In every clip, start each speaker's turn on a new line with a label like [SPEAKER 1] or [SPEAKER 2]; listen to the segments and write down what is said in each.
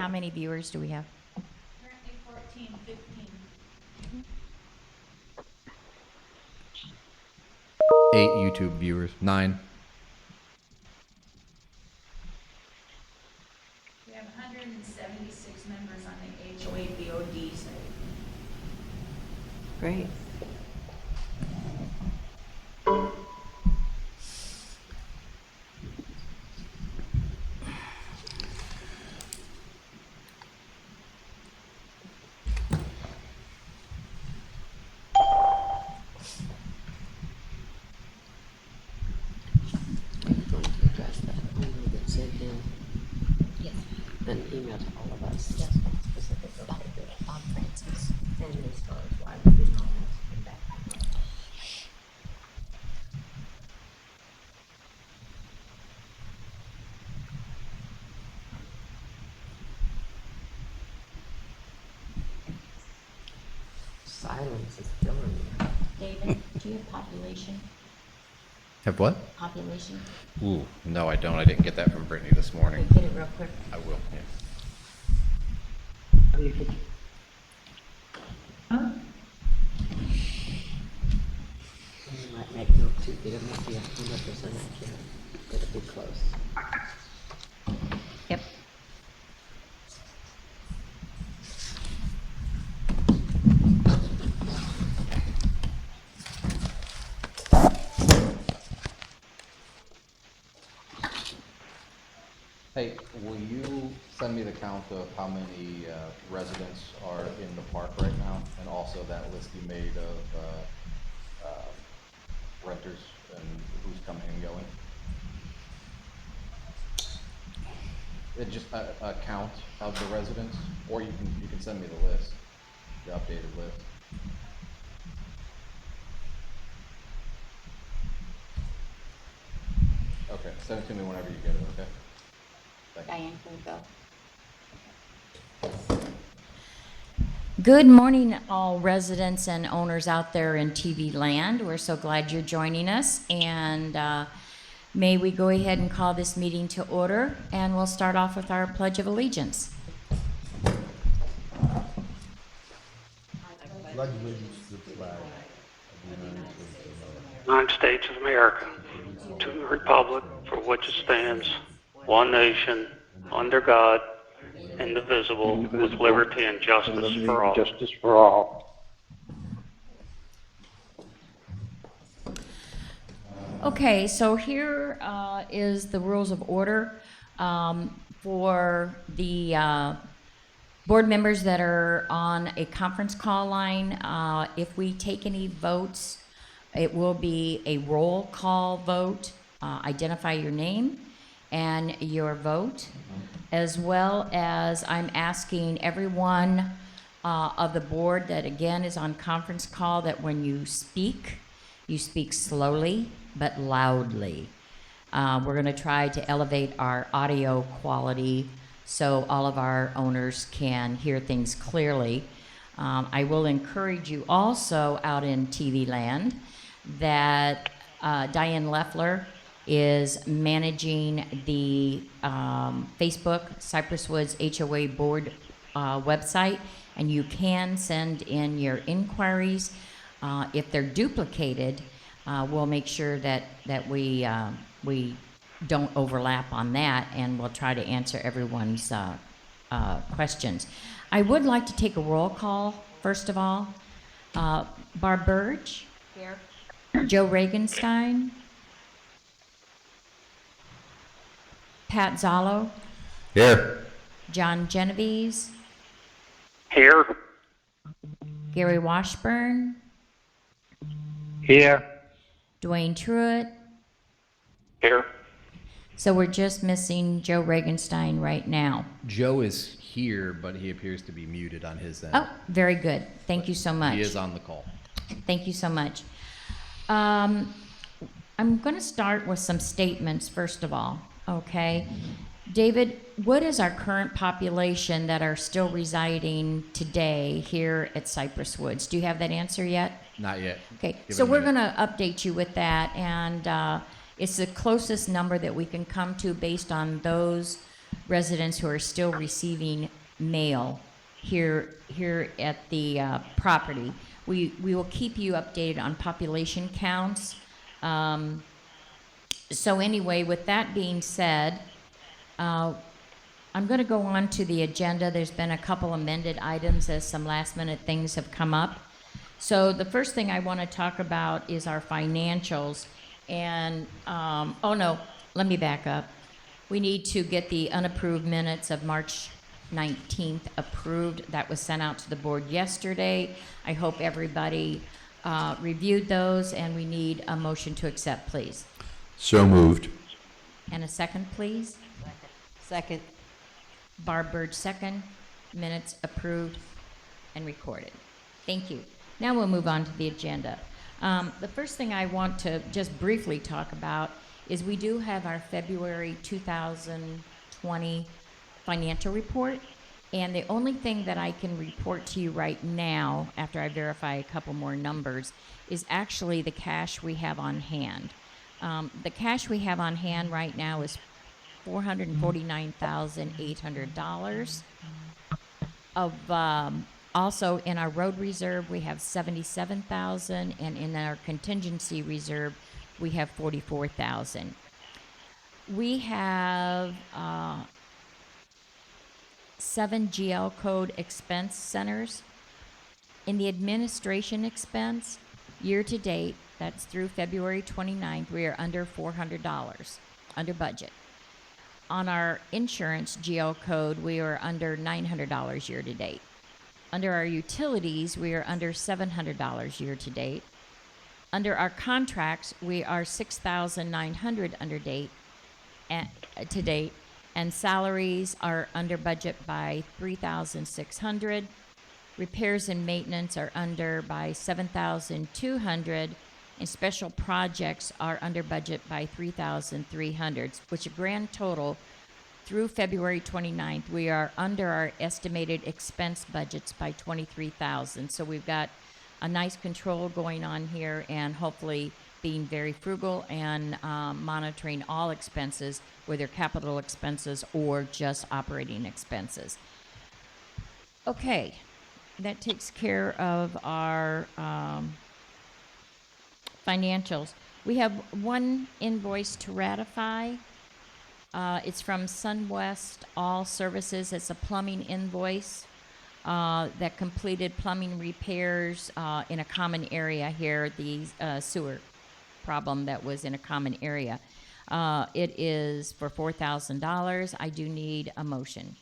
[SPEAKER 1] how many viewers do we have?
[SPEAKER 2] Currently 14, 15.
[SPEAKER 3] 8 YouTube viewers. 9.
[SPEAKER 2] We have 176 members on the HOA BOD site.
[SPEAKER 4] Great. Going to address that email that sent him
[SPEAKER 5] Yes,
[SPEAKER 4] an email to all of us.
[SPEAKER 5] yes, specific about Bob Francis.
[SPEAKER 4] And as far as why we did not ask him back. Silence is killing me.
[SPEAKER 5] David, do you have population?
[SPEAKER 3] Have what?
[SPEAKER 5] Population?
[SPEAKER 3] Ooh, no, I don't. I didn't get that from Brittany this morning.
[SPEAKER 5] Get it real quick.
[SPEAKER 3] I will, yeah.
[SPEAKER 4] You might make note too, it won't be 100% accurate. It'll be close.
[SPEAKER 5] Yep.
[SPEAKER 3] Hey, will you send me the count of how many residents are in the park right now? And also that list you made of renters and who's coming and going? Just a count of the residents, or you can send me the list, the updated list. Okay, send it to me whenever you get it, okay? Thank you.
[SPEAKER 5] Diane, can we go? Good morning, all residents and owners out there in TV land. We're so glad you're joining us, and may we go ahead and call this meeting to order, and we'll start off with our Pledge of Allegiance.
[SPEAKER 6] Pledge allegiance to the flag of the
[SPEAKER 7] United States of America, to the republic for which it stands, one nation, under God, indivisible, with liberty and justice for all.
[SPEAKER 8] Justice for all.
[SPEAKER 5] Okay, so here is the rules of order for the board members that are on a conference call line. If we take any votes, it will be a roll call vote. Identify your name and your vote, as well as I'm asking everyone of the board that again is on conference call that when you speak slowly but loudly. We're going to try to elevate our audio quality so all of our owners can hear things clearly. I will encourage you also out in TV land that Diane Leffler is managing the Facebook Cypress Woods HOA board website, and you can send in your inquiries. If they're duplicated, we'll make sure that we don't overlap on that, and we'll try to answer everyone's questions. I would like to take a roll call, first of all. Barb Burge. Here. Joe Regenstein. Pat Zalo.
[SPEAKER 3] Here.
[SPEAKER 5] John Genovese.
[SPEAKER 7] Here,
[SPEAKER 5] Gary Washburn.
[SPEAKER 8] Here.
[SPEAKER 5] Dwayne Truitt.
[SPEAKER 7] here,
[SPEAKER 5] So we're just missing Joe Regenstein right now.
[SPEAKER 3] Joe is here, but he appears to be muted on his end.
[SPEAKER 5] Oh, very good. Thank you so much.
[SPEAKER 3] He is on the call.
[SPEAKER 5] Thank you so much. I'm going to start with some statements, first of all, okay? David, what is our current population that are still residing today here at Cypress Woods? Do you have that answer yet?
[SPEAKER 3] Not yet.
[SPEAKER 5] Okay,
[SPEAKER 3] Give
[SPEAKER 5] so
[SPEAKER 3] it a
[SPEAKER 5] we're
[SPEAKER 3] minute.
[SPEAKER 5] going to update you with that, and it's the closest number that we can come to based on those residents who are still receiving mail here at the property. We will keep you updated on population counts. So anyway, with that being said, I'm going to go on to the agenda. There's been a couple amended items as some last minute things have come up. So the first thing I want to talk about is our financials. And, oh no, let me back up. We need to get the unapproved minutes of March 19th approved. That was sent out to the board yesterday. I hope everybody reviewed those, and we need a motion to accept, please.
[SPEAKER 1] So moved.
[SPEAKER 5] And a second, please.
[SPEAKER 4] Second.
[SPEAKER 5] Barb Bird, second. Minutes approved and recorded. Thank you. Now we'll move on to the agenda. The first thing I want to just briefly talk about is we do have our February 2020 financial report. And the only thing that I can report to you right now, after I verify a couple more numbers, is actually the cash we have on hand. The cash we have on hand right now is $449,800. Also in our road reserve we have $77,000, and in our contingency reserve we have $44,000. We have 7 GL code expense centers. In the administration expense, year to date, that's through February 29th, we are under $400, under budget. On our insurance GL code, we are under $900 year to date. Under our utilities, we are under $700 year to date. Under our contracts, we are $6,900 to date, and salaries are under budget by $3,600. Repairs and maintenance are under by $7,200, and special projects are under budget by $3,300, which a grand total through February 29th, we are under our estimated expense budgets by $23,000. So we've got a nice control going on here, and hopefully being very frugal and monitoring all expenses, whether capital expenses or just operating expenses. Okay, that takes care of our financials. We have one invoice to ratify. It's from SunWest All Services. It's a plumbing invoice that completed plumbing repairs in a common area here, the sewer problem that was in a common area. It is for $4,000. I do need a motion.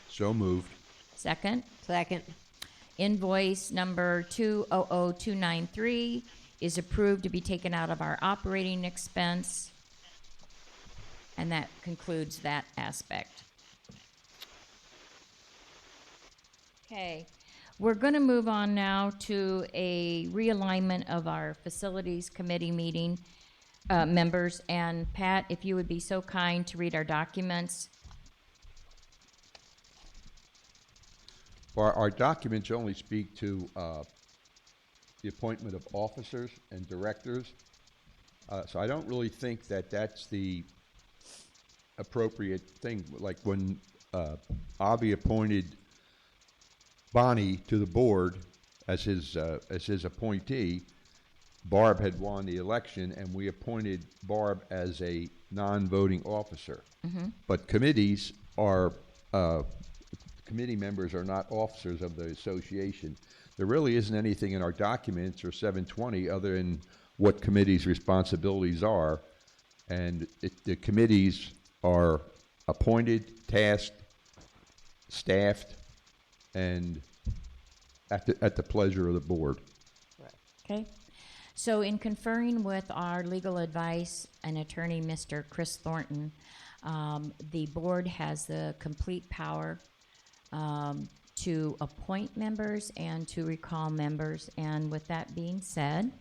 [SPEAKER 1] So moved.
[SPEAKER 5] Second.
[SPEAKER 4] Second.
[SPEAKER 5] Invoice number 200293 is approved to be taken out of our operating expense. And that concludes that aspect. Okay, we're going to move on now to a realignment of our facilities committee meeting members. And Pat, if you would be so kind to read our documents.
[SPEAKER 1] Our documents only speak to the appointment of officers and directors. So I don't really think that that's the appropriate thing. Like when Avi appointed Bonnie to the board as his appointee, Barb had won the election, and we appointed Barb as a non-voting officer. Mm-hmm. But committees are committee members are not officers of the association. There really isn't anything in our documents or 720 other than what committees' responsibilities are, and the committees are appointed, tasked, staffed, and at the pleasure of the board.
[SPEAKER 5] Okay. So in conferring with our legal advice and attorney, Mr. Chris Thornton, the board has the complete power to appoint members and to recall members. And with that being said,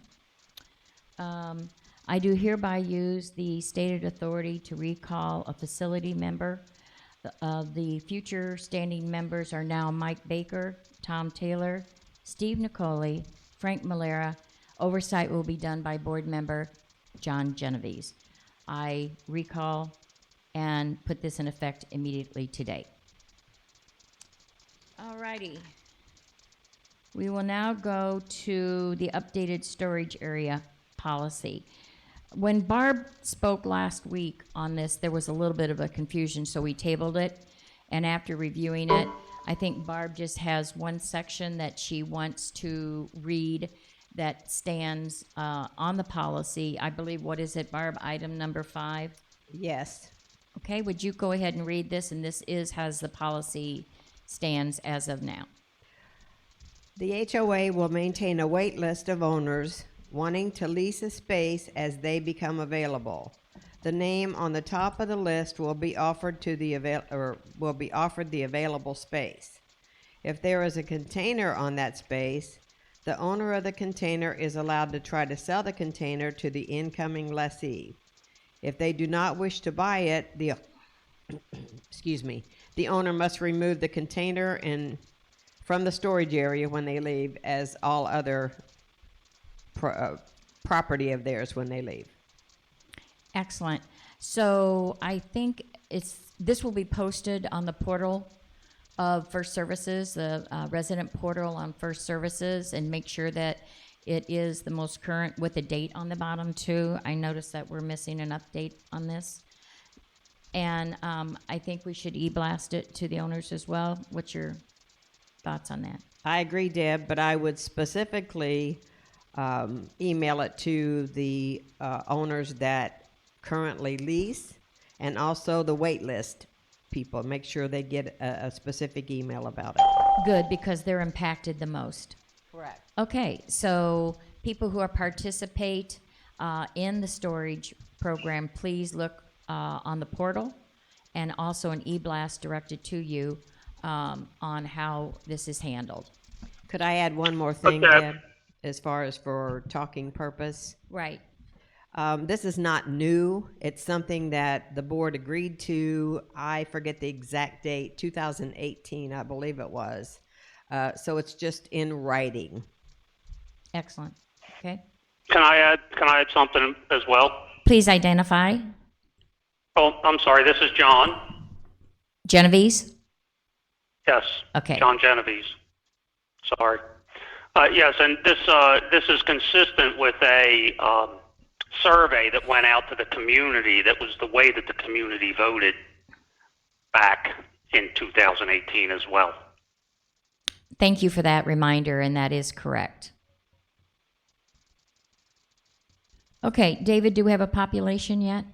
[SPEAKER 5] I do hereby use the stated authority to recall a facility member. The future standing members are now Mike Baker, Tom Taylor, Steve Nicoli, Frank Malera. Oversight will be done by board member John Genovese. I recall and put this in effect immediately today. All righty. We will now go to the updated storage area policy. When Barb spoke last week on this, there was a little bit of a confusion, so we tabled it. And after reviewing it, I think Barb just has one section that she wants to read that stands on the policy. I believe, what is it, Barb? Item number 5?
[SPEAKER 4] Yes.
[SPEAKER 5] Okay, would you go ahead and read this? And this has the policy stands as of now.
[SPEAKER 4] The HOA will maintain a wait list of owners wanting to lease a space as they become available. The name on the top of the list will be offered the available space. If there is a container on that space, the owner of the container is allowed to try to sell the container to the incoming lessee. If they do not wish to buy it, the owner must remove the container from the storage area when they leave, as all other property of theirs when they leave.
[SPEAKER 5] Excellent. So I think this will be posted on the portal of First Services, the resident portal on First Services, and make sure that it is the most current with a date on the bottom too. I noticed that we're missing an update on this. And I think we should e-blast it to the owners as well. What's your thoughts on that?
[SPEAKER 4] I agree, Deb, but I would specifically email it to the owners that currently lease, and also the wait list people. Make sure they get a specific email about it.
[SPEAKER 5] Good, because they're impacted the most.
[SPEAKER 4] Correct.
[SPEAKER 5] Okay, so people who are participate in the storage program, please look on the portal, and also an e-blast directed to you on how this is handled.
[SPEAKER 4] Could I add one more thing,
[SPEAKER 7] Okay.
[SPEAKER 4] Deb, as far as for talking purpose?
[SPEAKER 5] Right.
[SPEAKER 4] This is not new. It's something that the board agreed to. I forget the exact date, 2018, I believe it was. So it's just in writing.
[SPEAKER 5] Excellent. Okay.
[SPEAKER 7] Can I add something as well?
[SPEAKER 5] Please identify.
[SPEAKER 7] Oh, I'm sorry, this is John.
[SPEAKER 5] Genovese?
[SPEAKER 7] Yes.
[SPEAKER 5] Okay.
[SPEAKER 7] John Genovese. Sorry. Yes, and this is consistent with a survey that went out to the community. That was the way that the community voted back in 2018 as well.
[SPEAKER 5] Thank you for that reminder, and that is correct. Okay, David, do we have a population yet?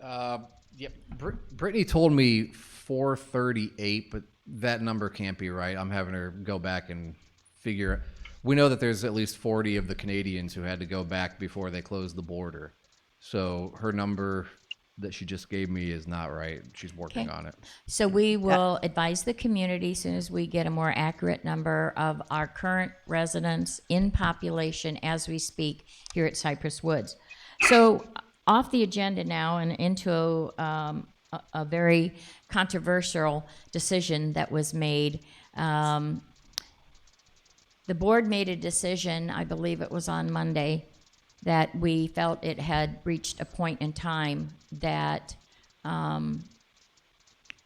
[SPEAKER 8] Yep. Brittany told me 438, but that number can't be right. I'm having her go back and figure. We know that there's at least 40 of the Canadians who had to go back before they closed the border. So her number that she just gave me is not right. She's working
[SPEAKER 5] Okay.
[SPEAKER 8] on it.
[SPEAKER 5] So we will advise the community as soon as we get a more accurate number of our current residents in population as we speak here at Cypress Woods. So off the agenda now and into a very controversial decision that was made. The board made a decision, I believe it was on Monday, that we felt it had reached a point in time that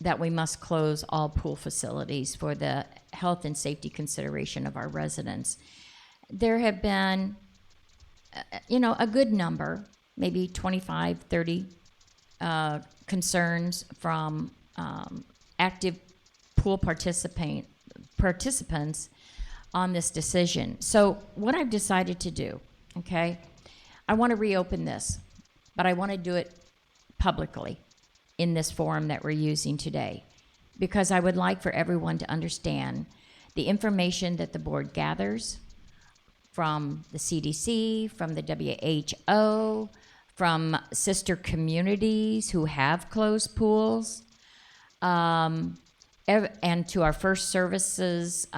[SPEAKER 5] that we must close all pool facilities for the health and safety consideration of our residents. There have been, a good number, maybe 25, 30 concerns from active pool participants on this decision. So what I've decided to do, okay, I want to reopen this, but I want to do it publicly in this forum that we're using today, because I would like for everyone to understand the information that the board gathers from the CDC, from the WHO, from sister communities who have closed pools, and to our First Services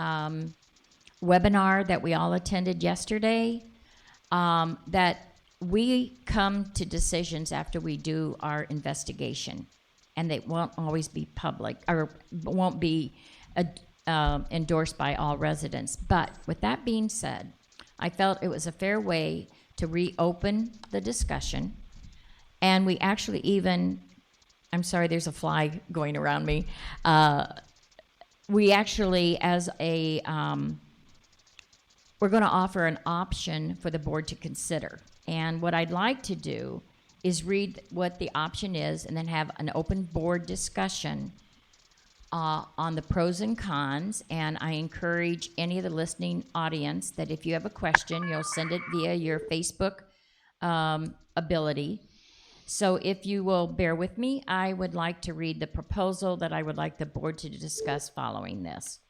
[SPEAKER 5] webinar that we all attended yesterday, that we come to decisions after we do our investigation, and they won't always be public or won't be endorsed by all residents. But with that being said, I felt it was a fair way to reopen the discussion, and we actually even I'm sorry, there's a fly going around me. We actually, as a, we're going to offer an option for the board to consider. And what I'd like to do is read what the option is and then have an open board discussion on the pros and cons. And I encourage any of the listening audience that if you have a question, you'll send it via your Facebook ability. So if you will bear with me, I would like to read the proposal that I would like the board to discuss following this.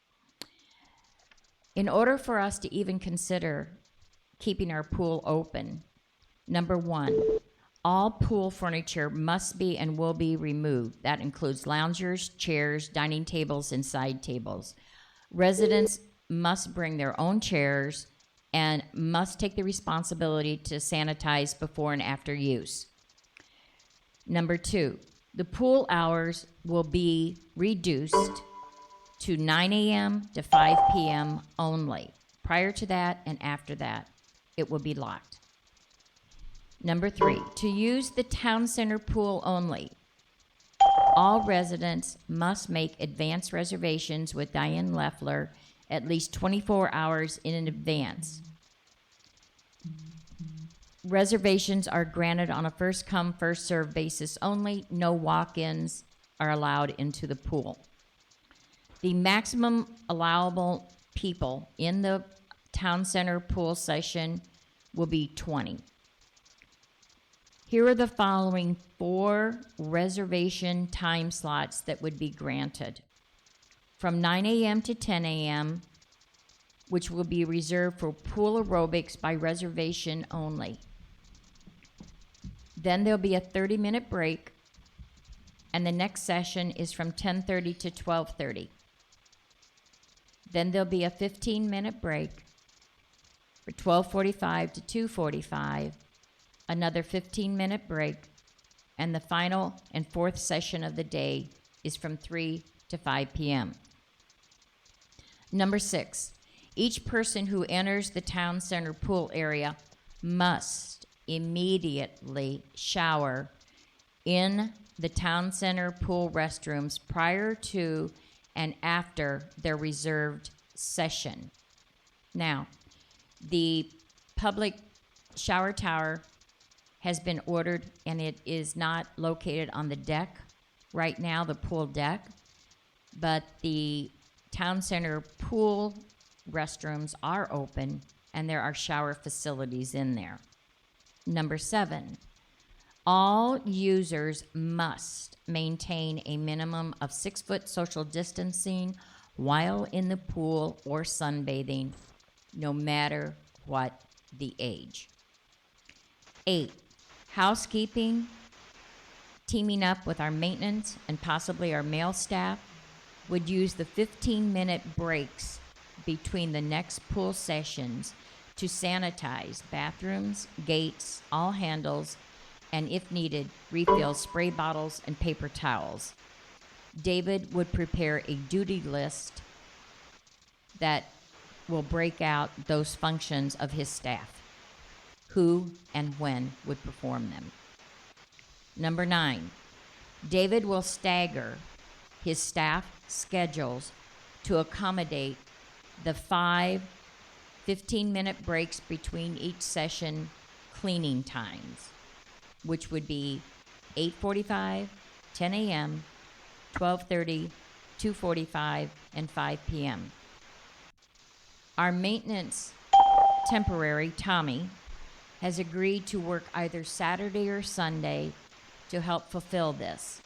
[SPEAKER 5] In order for us to even consider keeping our pool open, number one, all pool furniture must be and will be removed. That includes loungers, chairs, dining tables, and side tables. Residents must bring their own chairs and must take the responsibility to sanitize before and after use. Number two, the pool hours will be reduced to 9 a.m. to 5 p.m. only. Prior to that and after that, it will be locked. Number three, to use the town center pool only, all residents must make advance reservations with Diane Leffler at least 24 hours in advance. Reservations are granted on a first-come, first-served basis only. No walk-ins are allowed into the pool. The maximum allowable people in the town center pool session will be 20. Here are the following 4 reservation time slots that would be granted. From 9 a.m. to 10 a.m., which will be reserved for pool aerobics by reservation only. Then there'll be a 30-minute break, and the next session is from 10:30 to 12:30. Then there'll be a 15-minute break for 12:45 to 2:45, another 15-minute break, and the final and 4th session of the day is from 3 to 5 p.m. Number 6, each person who enters the town center pool area must immediately shower in the town center pool restrooms prior to and after their reserved session. Now, the public shower tower has been ordered, and it is not located on the deck right now, the pool deck, but the town center pool restrooms are open, and there are shower facilities in there. Number 7, all users must maintain a minimum of 6-foot social distancing while in the pool or sunbathing, no matter what the age. 8, housekeeping, teaming up with our maintenance and possibly our male staff, would use the 15-minute breaks between the next pool sessions to sanitize bathrooms, gates, all handles, and if needed, refill spray bottles and paper towels. David would prepare a duty list that will break out those functions of his staff, who and when would perform them. Number 9, David will stagger his staff schedules to accommodate the 5 15-minute breaks between each session cleaning times, which would be 8:45, 10 a.m., 12:30, 2:45, and 5 p.m. Our maintenance temporary, Tommy, has agreed to work either Saturday or Sunday to help fulfill this.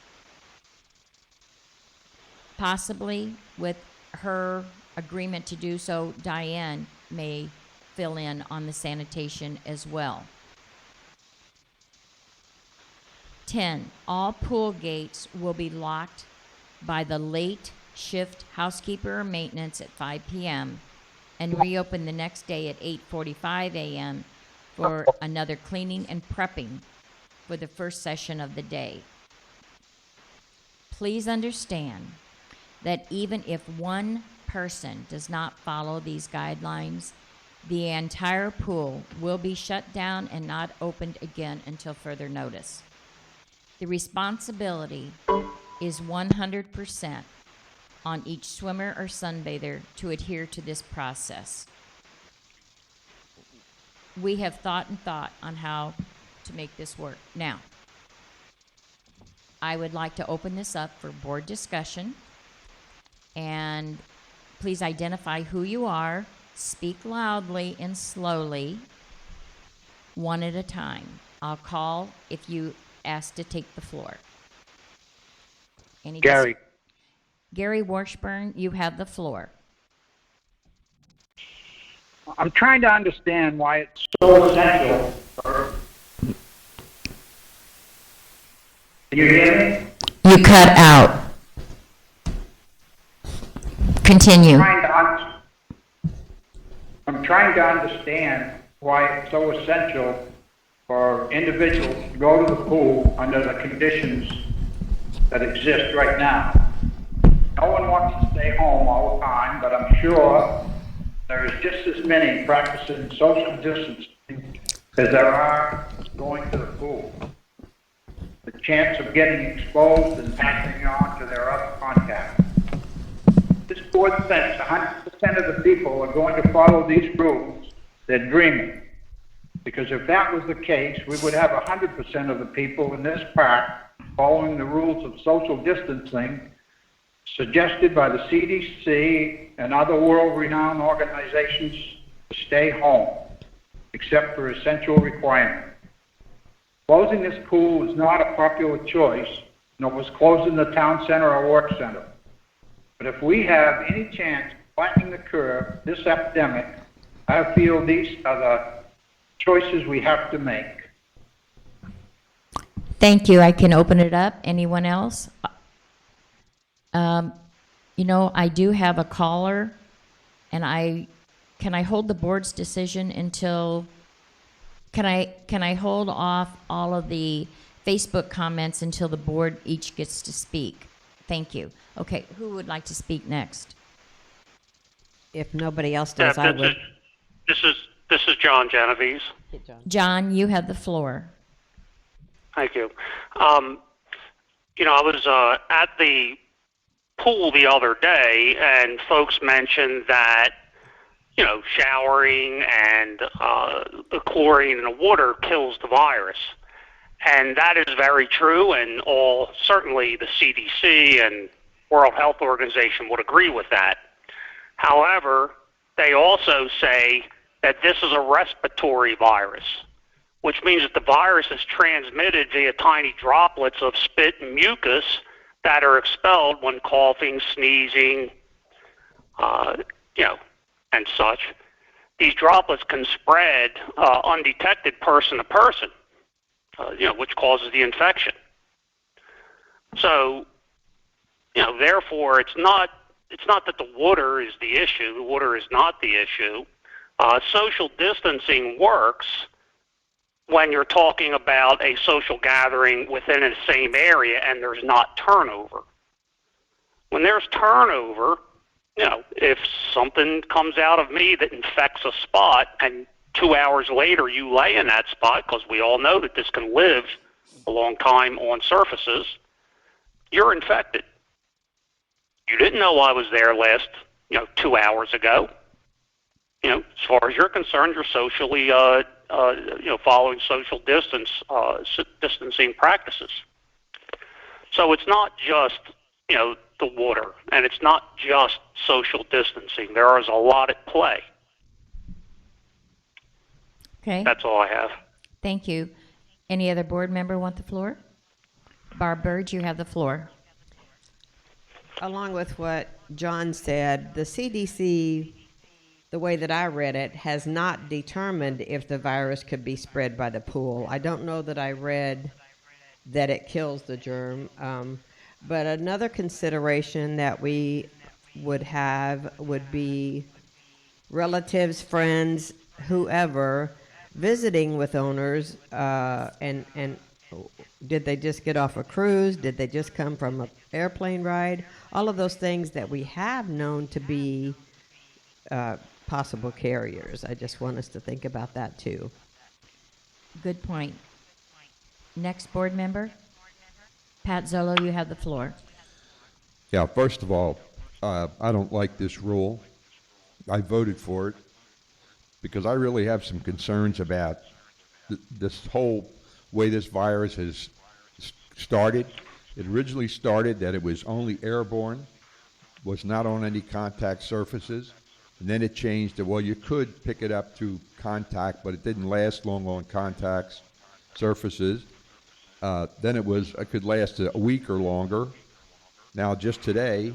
[SPEAKER 5] Possibly with her agreement to do so, Diane may fill in on the sanitation as well. 10, all pool gates will be locked by the late shift housekeeper or maintenance at 5 p.m. and reopen the next day at 8:45 a.m. for another cleaning and prepping for the first session of the day. Please understand that even if one person does not follow these guidelines, the entire pool will be shut down and not opened again until further notice. The responsibility is 100% on each swimmer or sunbather to adhere to this process. We have thought and thought on how to make this work. Now, I would like to open this up for board discussion. And please identify who you are, speak loudly and slowly, one at a time. I'll call if you ask to take the floor.
[SPEAKER 9] Gary.
[SPEAKER 5] Gary Washburn, you have the floor.
[SPEAKER 9] I'm trying to understand why it's so essential for... Can you hear me?
[SPEAKER 5] You cut out. Continue.
[SPEAKER 9] I'm trying to understand why it's so essential for individuals to go to the pool under the conditions that exist right now. No one wants to stay home all the time, but I'm sure there is just as many practicing social distancing as there are going to the pool. The chance of getting exposed and passing on to their other contacts. This board thinks 100% of the people are going to follow these rules. They're dreaming. Because if that was the case, we would have 100% of the people in this park following the rules of social distancing suggested by the CDC and other world-renowned organizations to stay home, except for essential requirements. Closing this pool is not a popular choice, nor was closing the town center or work center. But if we have any chance of flattening the curve, this epidemic, I feel these are the choices we have to make.
[SPEAKER 5] Thank you. I can open it up. Anyone else? I do have a caller, and can I hold the board's decision until, can I hold off all of the Facebook comments until the board each gets to speak? Thank you. Okay, who would like to speak next?
[SPEAKER 4] If nobody else does, I would.
[SPEAKER 7] This is John Genovese.
[SPEAKER 5] John, you have the floor.
[SPEAKER 7] Thank you. I was at the pool the other day, and folks mentioned that, showering and the chlorine in the water kills the virus. And that is very true, and certainly the CDC and World Health Organization would agree with that. However, they also say that this is a respiratory virus, which means that the virus is transmitted via tiny droplets of spit and mucus that are expelled when coughing, sneezing, and such. These droplets can spread undetected person to person, which causes the infection. So, therefore, it's not that the water is the issue. The water is not the issue. Social distancing works when you're talking about a social gathering within the same area and there's not turnover. When there's turnover, if something comes out of me that infects a spot and 2 hours later you lay in that spot, because we all know that this can live a long time on surfaces, you're infected. You didn't know I was there last, 2 hours ago. As far as you're concerned, you're socially, following social distancing practices. So it's not just, the water, and it's not just social distancing. There is a lot at play.
[SPEAKER 5] Okay.
[SPEAKER 7] That's all I have.
[SPEAKER 5] Thank you. Any other board member want the floor? Barb Bird, you have the floor.
[SPEAKER 4] Along with what John said, the CDC, the way that I read it, has not determined if the virus could be spread by the pool. I don't know that I read that it kills the germ. But another consideration that we would have would be relatives, friends, whoever, visiting with owners, and did they just get off a cruise? Did they just come from an airplane ride? All of those things that we have known to be possible carriers. I just want us to think about that too.
[SPEAKER 5] Good point. Next board member? Pat Zolo, you have the floor.
[SPEAKER 1] Yeah, first of all, I don't like this rule. I voted for it because I really have some concerns about this whole way this virus has started. It originally started that it was only airborne, was not on any contact surfaces. And then it changed to, well, you could pick it up through contact, but it didn't last long on contacts surfaces. Then it could last a week or longer. Now, just today,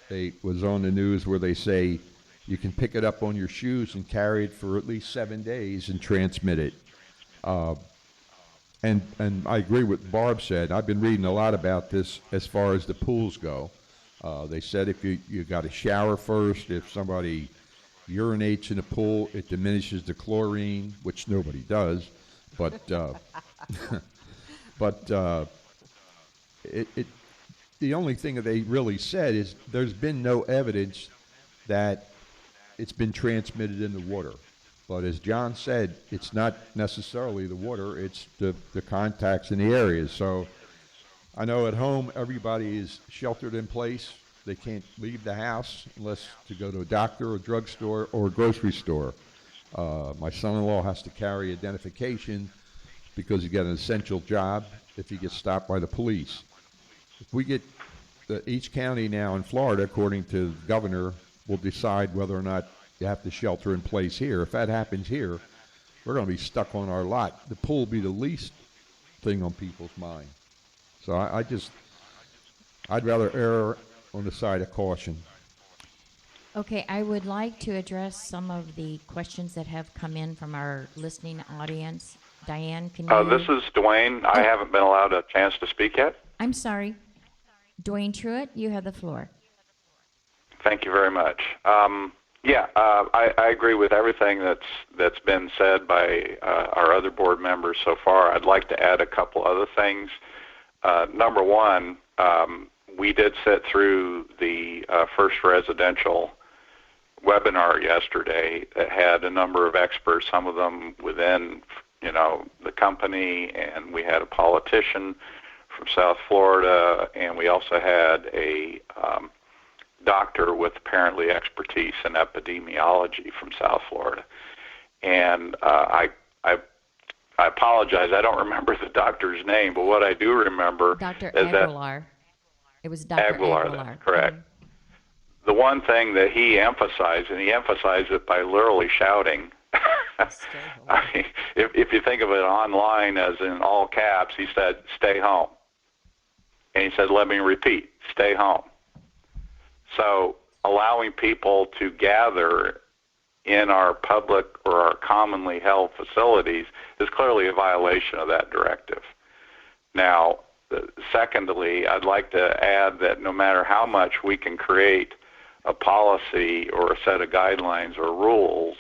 [SPEAKER 1] it was on the news where they say you can pick it up on your shoes and carry it for at least 7 days and transmit it. And I agree with Barb said. I've been reading a lot about this as far as the pools go. They said if you got to shower first, if somebody urinates in a pool, it diminishes the chlorine, which nobody does. But the only thing that they really said is there's been no evidence that it's been transmitted in the water. But as John said, it's not necessarily the water, it's the contacts in the areas. So I know at home everybody is sheltered in place. They can't leave the house unless to go to a doctor or drugstore or a grocery store. My son-in-law has to carry identification because he got an essential job if he gets stopped by the police. If we get each county now in Florida, according to the governor, will decide whether or not you have to shelter in place here. If that happens here, we're going to be stuck on our lot. The pool will be the least thing on people's mind. So I'd rather err on the side of caution.
[SPEAKER 5] Okay, I would like to address some of the questions that have come in from our listening audience. Diane, can you?
[SPEAKER 10] This is Dwayne. I haven't been allowed a chance to speak yet.
[SPEAKER 5] I'm sorry. Dwayne Truitt, you have the floor.
[SPEAKER 10] Thank you very much. I agree with everything that's been said by our other board members so far. I'd like to add a couple other things. Number one, we did sit through the First Residential webinar yesterday that had a number of experts, some of them within the company, and we had a politician from South Florida, and we also had a doctor with apparently expertise in epidemiology from South Florida. And I apologize, I don't remember the doctor's name, but what I do remember
[SPEAKER 5] Dr.
[SPEAKER 10] is
[SPEAKER 5] Aguilar. It was Dr.
[SPEAKER 10] Aguilar.
[SPEAKER 5] Aguilar.
[SPEAKER 10] That's correct. The one thing that he emphasized, and he emphasized it by literally shouting, I mean, if you think of it online as in all caps, he said, "Stay home." And he said, "Let me repeat, stay home." So allowing people to gather in our public or our commonly held facilities is clearly a violation of that directive. Now, secondly, I'd like to add that no matter how much we can create a policy or a set of guidelines or rules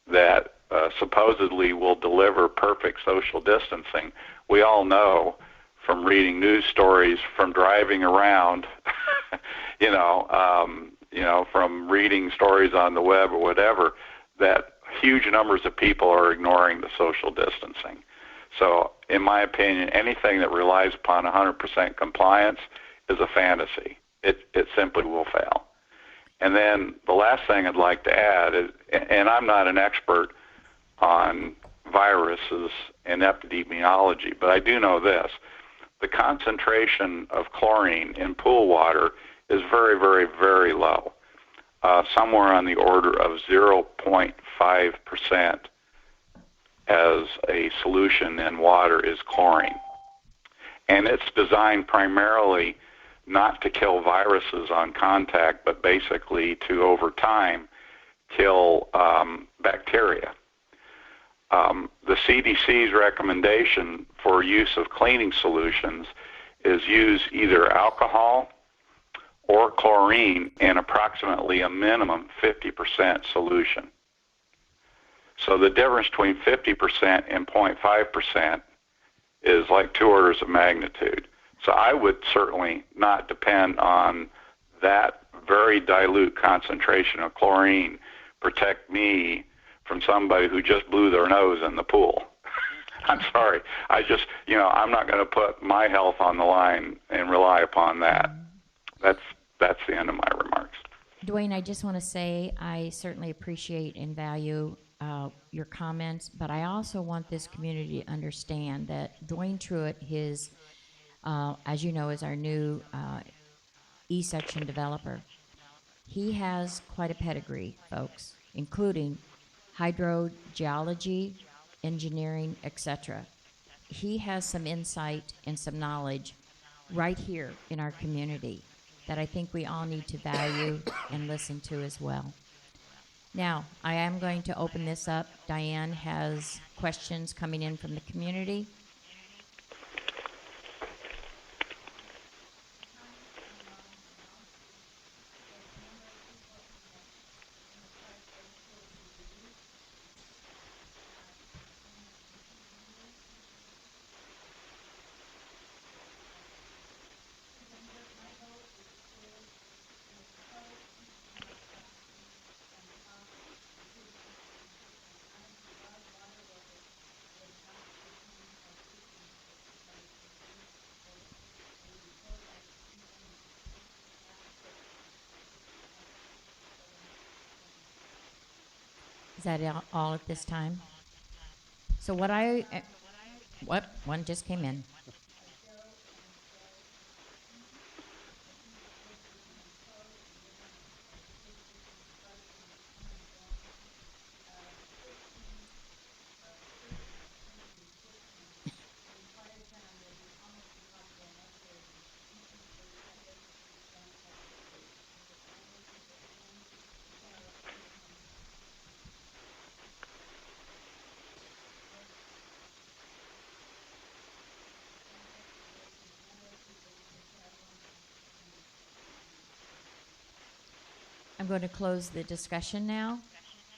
[SPEAKER 10] that supposedly will deliver perfect social distancing, we all know from reading news stories, from driving around, from reading stories on the web or whatever, that huge numbers of people are ignoring the social distancing. So, in my opinion, anything that relies upon 100% compliance is a fantasy. It simply will fail. And then the last thing I'd like to add is, and I'm not an expert on viruses and epidemiology, but I do know this. The concentration of chlorine in pool water is very, very, very low. Somewhere on the order of 0.5% as a solution in water is chlorine. And it's designed primarily not to kill viruses on contact, but basically to, over time, kill bacteria. The CDC's recommendation for use of cleaning solutions is use either alcohol or chlorine in approximately a minimum 50% solution. So the difference between 50% and 0.5% is like 2 orders of magnitude. So I would certainly not depend on that very dilute concentration of chlorine protect me from somebody who just blew their nose in the pool. I'm sorry. I'm not going to put my health on the line and rely upon that. That's the end of my remarks.
[SPEAKER 5] Dwayne, I just want to say I certainly appreciate and value your comments, but I also want this community to understand that Dwayne Truitt, as you know, is our new E-section developer. He has quite a pedigree, folks, including hydrogeology, engineering, etc. He has some insight and some knowledge right here in our community that I think we all need to value and listen to as well. Now, I am going to open this up. Diane has questions coming in from the community. Is that all at this time? So what one just came in. I'm going to close the discussion now.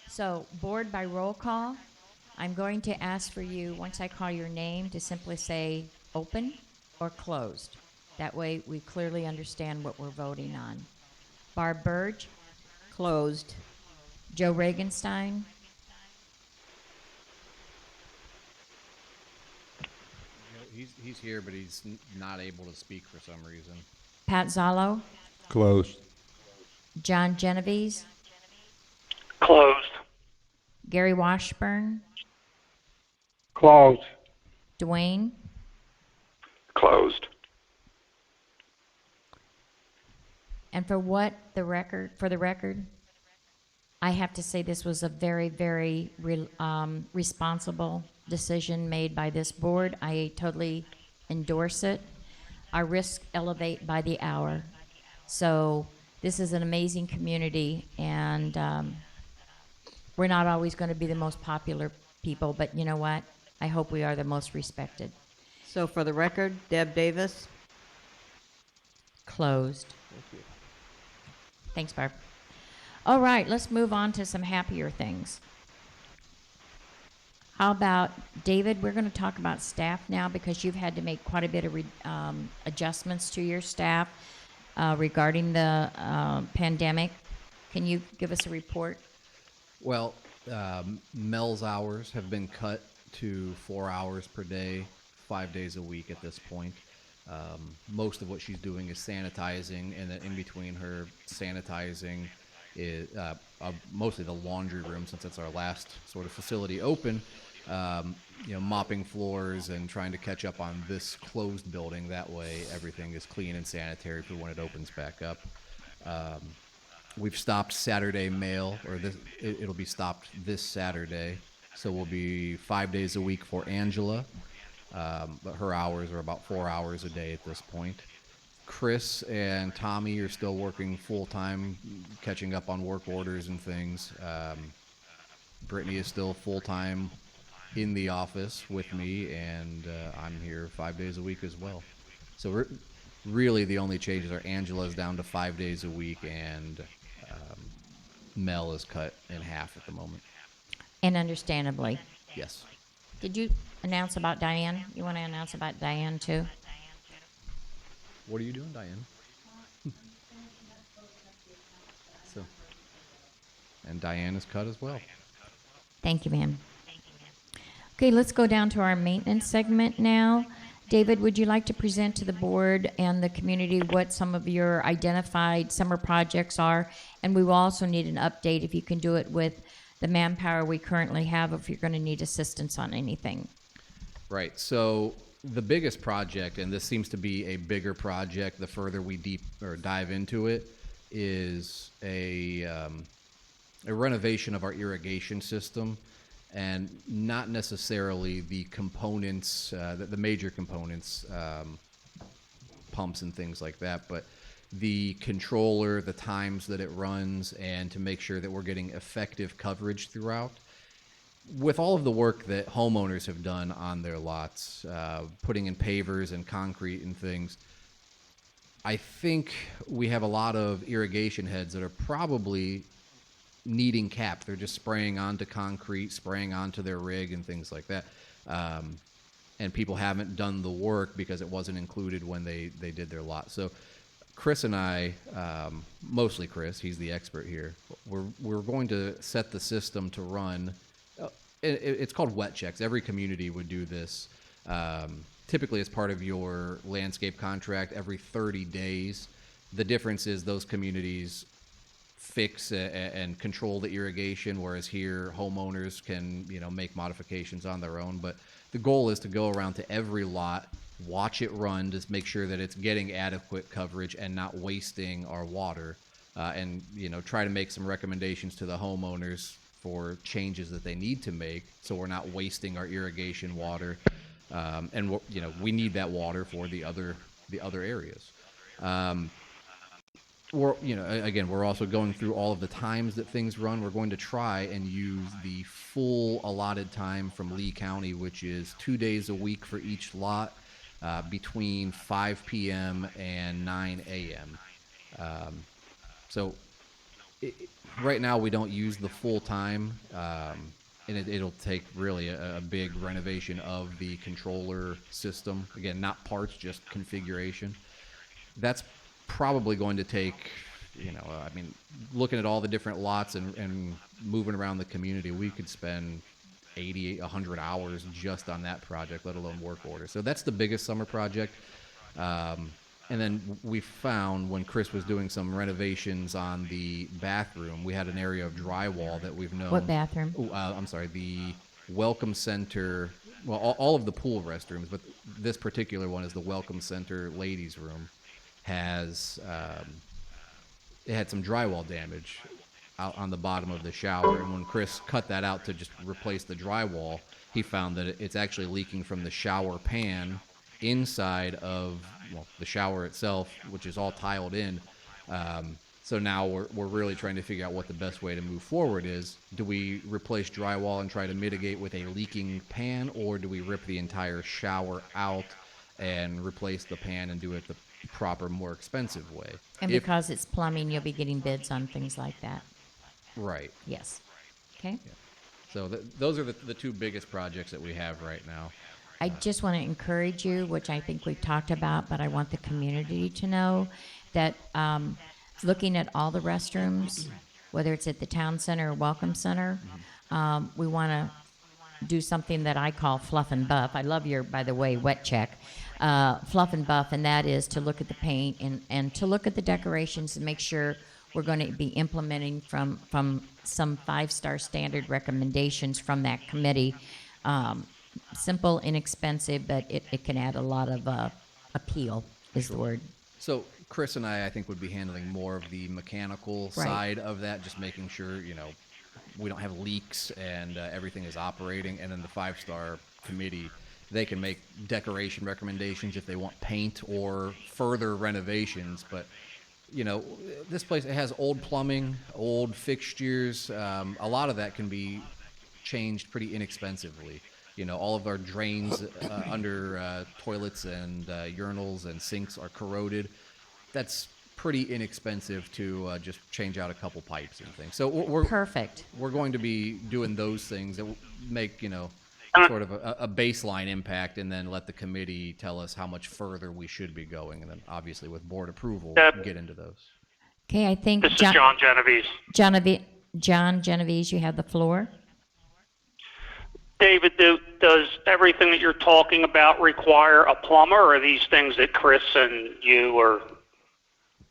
[SPEAKER 5] So, board by roll call, I'm going to ask for you, once I call your name, to simply say open or closed. That way we clearly understand what we're voting on. Barb Burge,
[SPEAKER 4] Closed.
[SPEAKER 5] Joe Regenstein,
[SPEAKER 8] He's here, but he's not able to speak for some reason.
[SPEAKER 5] Pat Zallo,
[SPEAKER 1] Closed.
[SPEAKER 5] John Genovese,
[SPEAKER 7] Closed.
[SPEAKER 5] Gary Washburn,
[SPEAKER 9] Closed.
[SPEAKER 5] Dwayne,
[SPEAKER 10] Closed.
[SPEAKER 5] and for the record, I have to say this was a very, very responsible decision made by this board. I totally endorse it. Our risks elevate by the hour. So this is an amazing community, and we're not always going to be the most popular people, but you know what? I hope we are the most respected.
[SPEAKER 4] So for the record, Deb Davis.
[SPEAKER 5] Closed. Thanks, Barb. All right, let's move on to some happier things. How about, David, we're going to talk about staff now because you've had to make quite a bit of adjustments to your staff regarding the pandemic. Can you give us a report?
[SPEAKER 8] Well, Mel's hours have been cut to 4 hours per day, 5 days a week at this point. Most of what she's doing is sanitizing, and then in between her sanitizing is mostly the laundry room, since it's our last sort of facility open. Mopping floors and trying to catch up on this closed building. That way, everything is clean and sanitary for when it opens back up. We've stopped Saturday mail, or it'll be stopped this Saturday. So we'll be 5 days a week for Angela. But her hours are about 4 hours a day at this point. Chris and Tommy are still working full-time, catching up on work orders and things. Brittany is still full-time in the office with me, and I'm here 5 days a week as well. So really the only changes are Angela's down to 5 days a week, and Mel is cut in half at the moment.
[SPEAKER 5] And understandably.
[SPEAKER 8] Yes.
[SPEAKER 5] Did you announce about Diane? You want to announce about Diane too?
[SPEAKER 8] What are you doing, Diane? And Diane is cut as well.
[SPEAKER 5] Thank you, ma'am. Okay, let's go down to our maintenance segment now. David, would you like to present to the board and the community what some of your identified summer projects are? And we will also need an update, if you can do it with the manpower we currently have, if you're going to need assistance on anything.
[SPEAKER 8] Right. So the biggest project, and this seems to be a bigger project the further we dive into it, is a renovation of our irrigation system, and not necessarily the components, the major components, pumps and things like that, but the controller, the times that it runs, and to make sure that we're getting effective coverage throughout. With all of the work that homeowners have done on their lots, putting in pavers and concrete and things, I think we have a lot of irrigation heads that are probably needing capped. They're just spraying onto concrete, spraying onto their rig and things like that. And people haven't done the work because it wasn't included when they did their lot. So Chris and I, mostly Chris, he's the expert here, we're going to set the system to run. It's called wet checks. Every community would do this. Typically as part of your landscape contract every 30 days. The difference is those communities fix and control the irrigation, whereas here homeowners can, make modifications on their own. But the goal is to go around to every lot, watch it run, just make sure that it's getting adequate coverage and not wasting our water, and try to make some recommendations to the homeowners for changes that they need to make, so we're not wasting our irrigation water, and we need that water for the other areas. We're also going through all of the times that things run. We're going to try and use the full allotted time from Lee County, which is 2 days a week for each lot, between 5 p.m. and 9 a.m. Right now we don't use the full time, and it'll take really a big renovation of the controller system. Again, not parts, just configuration. That's probably going to take, looking at all the different lots and moving around the community, we could spend 80, 100 hours just on that project, let alone work order. So that's the biggest summer project. And then we found when Chris was doing some renovations on the bathroom, we had an area of drywall that we've known.
[SPEAKER 5] What bathroom?
[SPEAKER 8] I'm sorry, the Welcome Center, well, all of the pool restrooms, but this particular one is the Welcome Center ladies' room. It had some drywall damage out on the bottom of the shower, and when Chris cut that out to just replace the drywall, he found that it's actually leaking from the shower pan inside of the shower itself, which is all tiled in. So now we're really trying to figure out what the best way to move forward is. Do we replace drywall and try to mitigate with a leaking pan, or do we rip the entire shower out and replace the pan and do it the proper, more expensive way?
[SPEAKER 5] And because it's plumbing, you'll be getting bids on things like that.
[SPEAKER 8] Right.
[SPEAKER 5] Yes. Okay.
[SPEAKER 8] Yeah. So those are the two biggest projects that we have right now.
[SPEAKER 5] I just want to encourage you, which I think we've talked about, but I want the community to know that looking at all the restrooms, whether it's at the town center or Welcome Center, we want to do something that I call fluff and buff. I love your, by the way, wet check. Fluff and buff, and that is to look at the paint and to look at the decorations and make sure we're going to be implementing from some 5-star standard recommendations from that committee. Simple, inexpensive, but it can add a lot of appeal is the word.
[SPEAKER 8] So Chris and I think, would be handling more of the mechanical
[SPEAKER 5] Right.
[SPEAKER 8] side of that, just making sure, we don't have leaks and everything is operating. And then the 5-star committee, they can make decoration recommendations if they want paint or further renovations. But, this place, it has old plumbing, old fixtures. A lot of that can be changed pretty inexpensively. All of our drains under toilets and urinals and sinks are corroded. That's pretty inexpensive to just change out a couple pipes and things. So we're
[SPEAKER 5] Perfect.
[SPEAKER 8] We're going to be doing those things that will make, sort of a baseline impact, and then let the committee tell us how much further we should be going. And then obviously with board approval, get into those.
[SPEAKER 5] Okay, I think
[SPEAKER 7] This is John Genovese.
[SPEAKER 5] John Genovese, you have the floor.
[SPEAKER 7] David, does everything that you're talking about require a plumber, or are these things that Chris and you or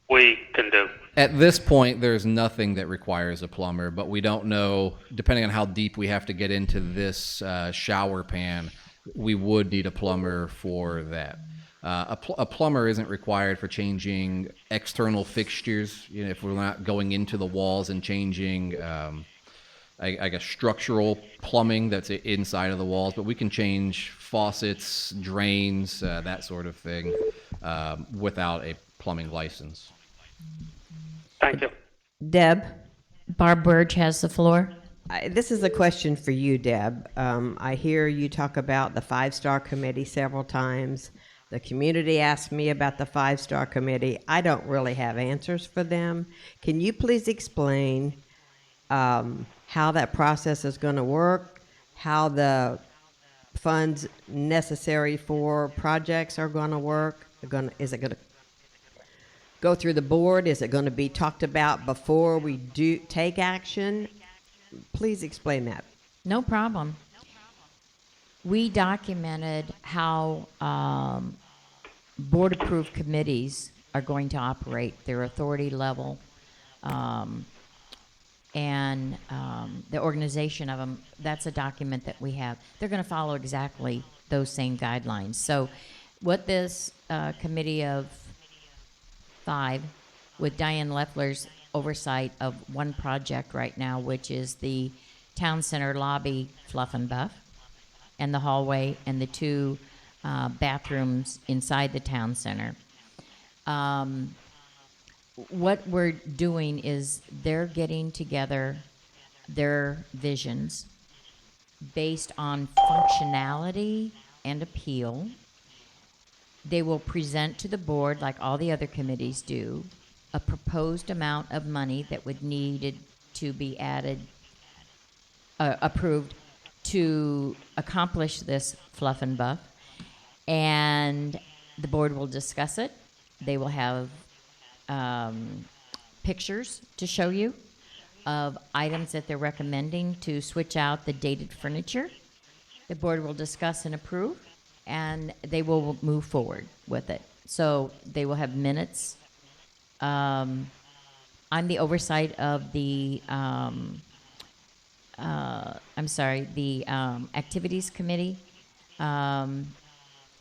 [SPEAKER 7] we can do?
[SPEAKER 8] At this point, there's nothing that requires a plumber, but we don't know, depending on how deep we have to get into this shower pan, we would need a plumber for that. A plumber isn't required for changing external fixtures, you know, if we're not going into the walls and changing, I guess, structural plumbing that's inside of the walls, but we can change faucets, drains, that sort of thing, without a plumbing license.
[SPEAKER 7] Thank you.
[SPEAKER 4] Deb,
[SPEAKER 5] Barb Burge has the floor.
[SPEAKER 4] this is a question for you, Deb. I hear you talk about the 5-Star Committee several times. The community asked me about the 5-Star Committee. I don't really have answers for them. Can you please explain how that process is going to work, how the funds necessary for projects are going to work? Is it going to go through the board? Is it going to be talked about before we do take action? Please explain that.
[SPEAKER 5] No problem. We documented how board-approved committees are going to operate, their authority level, and the organization of them. That's a document that we have. They're going to follow exactly those same guidelines. So what this committee of 5, with Diane Leffler's oversight of one project right now, which is the town center lobby fluff and buff, and the hallway and the 2 bathrooms inside the town center. What we're doing is they're getting together their visions based on functionality and appeal. They will present to the board, like all the other committees do, a proposed amount of money that would need to be added, approved to accomplish this fluff and buff. And the board will discuss it. They will have pictures to show you of items that they're recommending to switch out the dated furniture. The board will discuss and approve, and they will move forward with it. So they will have minutes. I'm the oversight of the activities committee,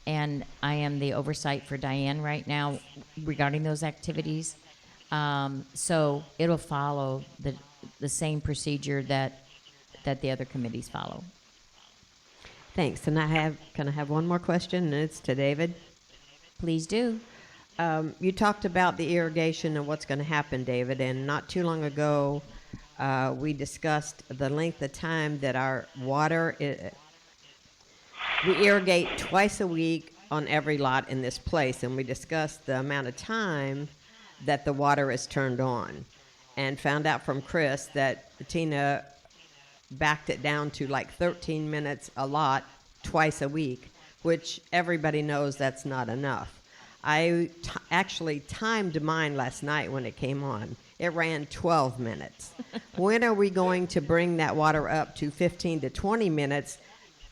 [SPEAKER 5] and I am the oversight for Diane right now regarding those activities. So it'll follow the same procedure that the other committees follow.
[SPEAKER 4] Thanks. And can I have one more question? And it's to David.
[SPEAKER 5] Please do.
[SPEAKER 4] You talked about the irrigation and what's going to happen, David, and not too long ago, we discussed the length of time that our water, we irrigate twice a week on every lot in this place, and we discussed the amount of time that the water is turned on, and found out from Chris that Tina backed it down to like 13 minutes a lot twice a week, which everybody knows that's not enough. I actually timed mine last night when it came on. It ran 12 minutes. When are we going to bring that water up to 15 to 20 minutes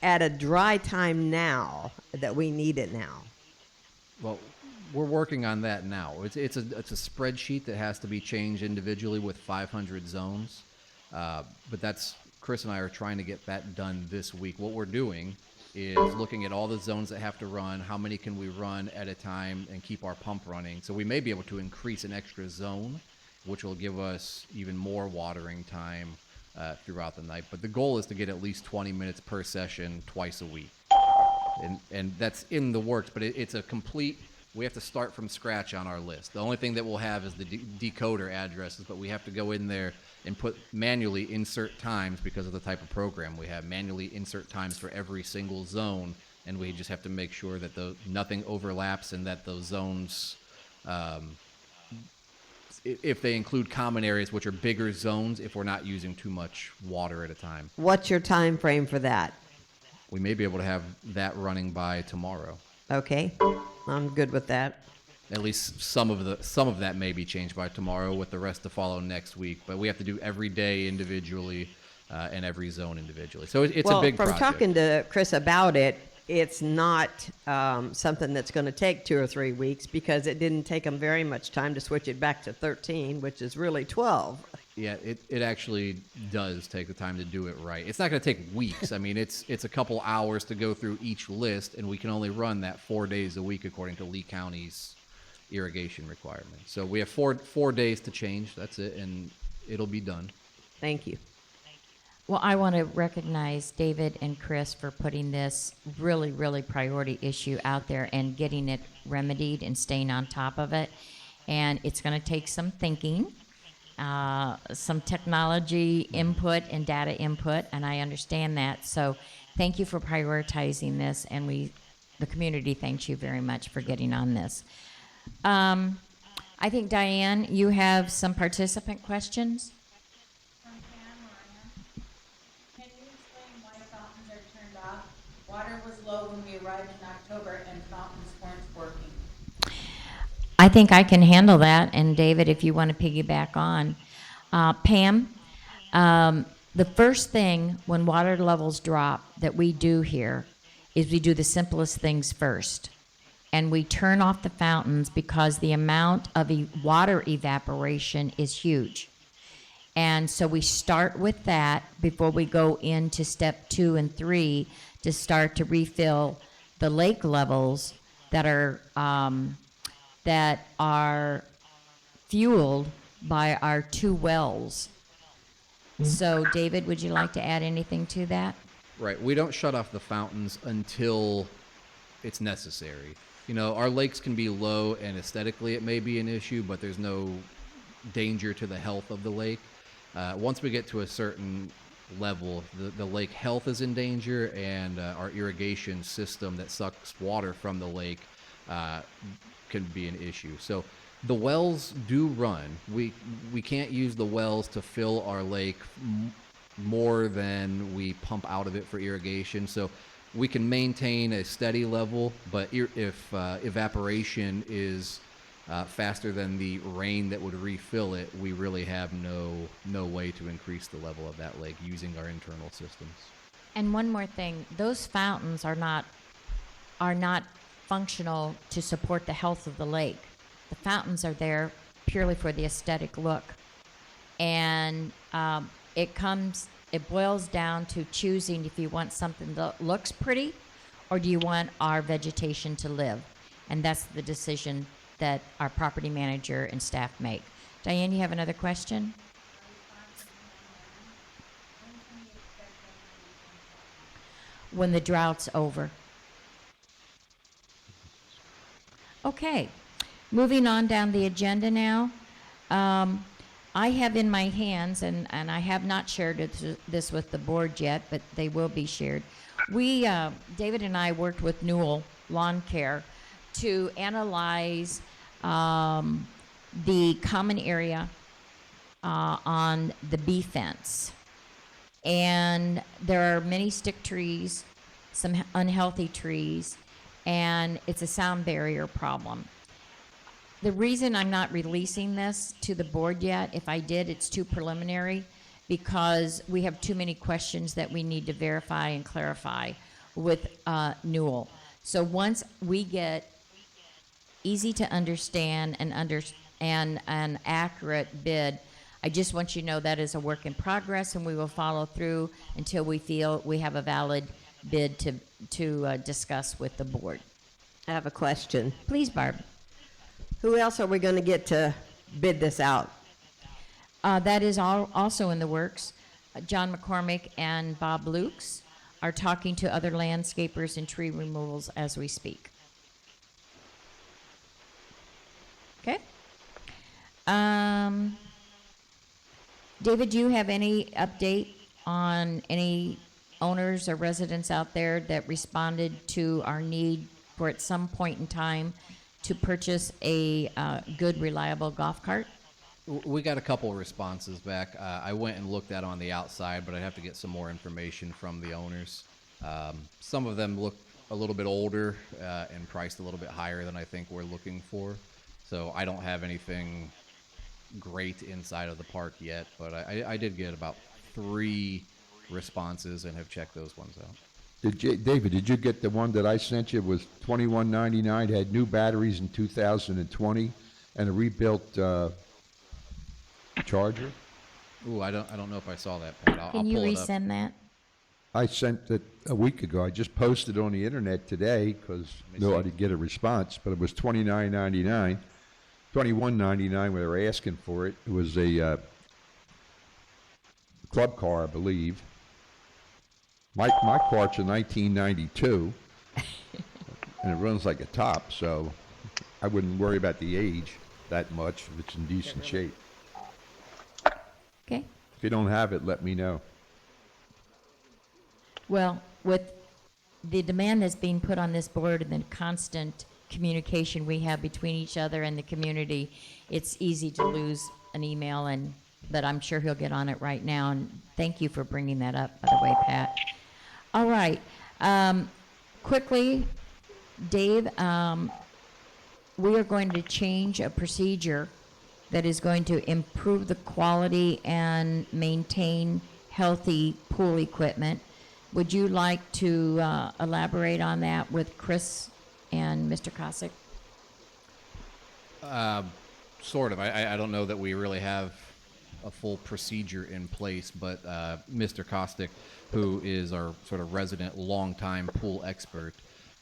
[SPEAKER 4] at a dry time now that we need it now?
[SPEAKER 8] Well, we're working on that now. It's a spreadsheet that has to be changed individually with 500 zones, but that's Chris and I are trying to get that done this week. What we're doing is looking at all the zones that have to run, how many can we run at a time and keep our pump running. So we may be able to increase an extra zone, which will give us even more watering time throughout the night. But the goal is to get at least 20 minutes per session twice a week. And that's in the works, but it's a complete, we have to start from scratch on our list. The only thing that we'll have is the decoder addresses, but we have to go in there and manually insert times because of the type of program we have, manually insert times for every single zone, and we just have to make sure that nothing overlaps and that those zones, if they include common areas, which are bigger zones, if we're not using too much water at a time.
[SPEAKER 4] What's your time frame for that?
[SPEAKER 8] We may be able to have that running by tomorrow.
[SPEAKER 4] Okay, I'm good with that.
[SPEAKER 8] At least some of that may be changed by tomorrow, with the rest to follow next week. But we have to do every day individually, and every zone individually. So it's
[SPEAKER 4] Well,
[SPEAKER 8] a big
[SPEAKER 4] from
[SPEAKER 8] project.
[SPEAKER 4] talking to Chris about it, it's not something that's going to take 2 or 3 weeks because it didn't take them very much time to switch it back to 13, which is really 12.
[SPEAKER 8] Yeah, it actually does take the time to do it right. It's not going to take weeks. I mean, it's a couple hours to go through each list, and we can only run that 4 days a week according to Lee County's irrigation requirements. So we have four days to change. That's it, and it'll be done.
[SPEAKER 4] Thank you.
[SPEAKER 5] Well, I want to recognize David and Chris for putting this really, really priority issue out there and getting it remedied and staying on top of it. And it's going to take some thinking, some technology input and data input, and I understand that. So thank you for prioritizing this, and the community thanks you very much for getting on this. I think, Diane, you have some participant questions?
[SPEAKER 2] From Pam Moran. Can you explain why fountains are turned off? Water was low when we arrived in October and fountains weren't working.
[SPEAKER 5] I think I can handle that, and David, if you want to piggyback on. Pam, the first thing when water levels drop that we do here is we do the simplest things first. And we turn off the fountains because the amount of water evaporation is huge. And so we start with that before we go into step 2 and 3 to start to refill the lake levels that are fueled by our 2 wells. So, David, would you like to add anything to that?
[SPEAKER 8] Right. We don't shut off the fountains until it's necessary. You know, our lakes can be low, and aesthetically it may be an issue, but there's no danger to the health of the lake. Once we get to a certain level, the lake health is in danger, and our irrigation system that sucks water from the lake can be an issue. So the wells do run. We can't use the wells to fill our lake more than we pump out of it for irrigation. So we can maintain a steady level, but if evaporation is faster than the rain that would refill it, we really have no way to increase the level of that lake using our internal systems.
[SPEAKER 5] And one more thing, those fountains are not functional to support the health of the lake. The fountains are there purely for the aesthetic look. And it boils down to choosing if you want something that looks pretty or do you want our vegetation to live. And that's the decision that our property manager and staff make. Diane, you have another question? When the drought's over. Okay, moving on down the agenda now. I have in my hands, and I have not shared this with the board yet, but they will be shared. David and I worked with Newell Lawn Care to analyze the common area on the bee fence. And there are many stick trees, some unhealthy trees, and it's a sound barrier problem. The reason I'm not releasing this to the board yet, if I did, it's too preliminary because we have too many questions that we need to verify and clarify with Newell. So once we get easy to understand and an accurate bid, I just want you to know that is a work in progress, and we will follow through until we feel we have a valid bid to discuss with the board.
[SPEAKER 4] I have a question.
[SPEAKER 5] Please, Barb.
[SPEAKER 4] Who else are we going to get to bid this out?
[SPEAKER 5] That is also in the works. John McCormick and Bob Lukes are talking to other landscapers and tree removals as we speak. Okay. David, do you have any update on any owners or residents out there that responded to our need for at some point in time to purchase a good, reliable golf cart?
[SPEAKER 8] We got a couple of responses back. I went and looked at on the outside, but I'd have to get some more information from the owners. Some of them look a little bit older and priced a little bit higher than I think we're looking for. So I don't have anything great inside of the park yet, but I did get about 3 responses and have checked those ones out.
[SPEAKER 1] David, did you get the one that I sent you? It was $21.99, had new batteries in 2020 and a rebuilt charger?
[SPEAKER 8] Ooh, I don't know if I saw that, Pat. I'll
[SPEAKER 5] Can you
[SPEAKER 8] pull it up.
[SPEAKER 5] resend that?
[SPEAKER 1] I sent it a week ago. I just posted it on the internet today because I didn't get a response, but it was $29.99, $21.99 when they were asking for it. It was a club car, I believe. My car's a 1992, and it runs like a top, so I wouldn't worry about the age that much if it's in decent shape.
[SPEAKER 5] Okay.
[SPEAKER 1] If you don't have it, let me know.
[SPEAKER 5] Well, with the demand that's being put on this board and the constant communication we have between each other and the community, it's easy to lose an email, but I'm sure he'll get on it right now. And thank you for bringing that up, by the way, Pat. All right. Quickly, Dave, we are going to change a procedure that is going to improve the quality and maintain healthy pool equipment. Would you like to elaborate on that with Chris and Mr. Cossack?
[SPEAKER 8] Sort of. I don't know that we really have a full procedure in place, but Mr. Kostick, who is our sort of resident longtime pool expert,